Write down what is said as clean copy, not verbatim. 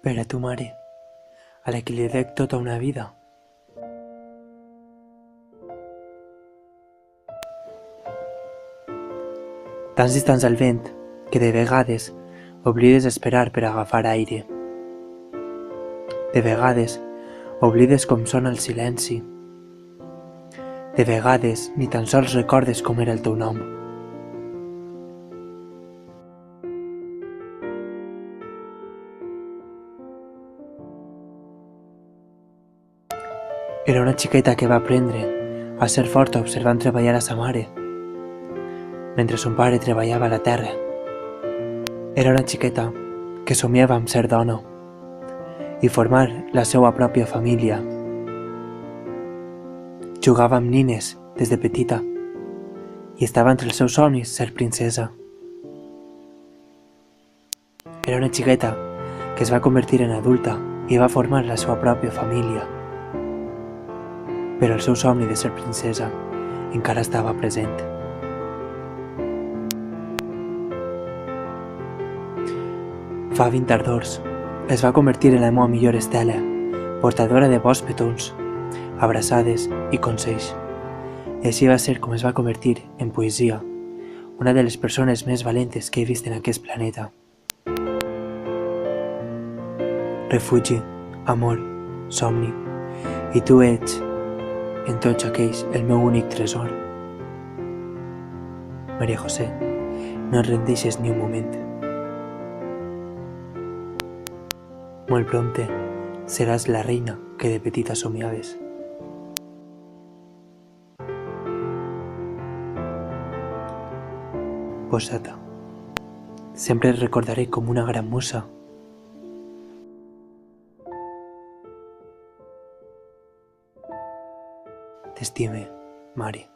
Per a tu mare, a la que li dec tota una vida. Tants distants al vent que de vegades oblides esperar per agafar aire. De vegades oblides com sona el silenci. De vegades ni tan sols recordes com era el teu nom. Era una xiqueta que va aprendre a ser forta observant treballar a sa mare, mentre son pare treballava a la terra. Era una xiqueta que somiava amb ser dona i formar la seva pròpia família. Jugava amb nines des de petita i estava entre els seus somnis ser princesa. Era una xiqueta que es va convertir en adulta i va formar la seva pròpia família. Però el seu somni de ser princesa encara estava present. Fa 20 tardors es va convertir en la meva millor estela, portadora de bons petons, abraçades i consells. I així va ser com es va convertir en poesia, una de les persones més valentes que he vist en aquest planeta. Refugi, amor, somni, i tu ets, en tots aquells, el meu únic tresor. Maria José, no et rendeixes ni un moment. Molt prompte seràs la reina que de petita somiaves. Postdata. Sempre et recordaré com una gran musa. T'estime, mare.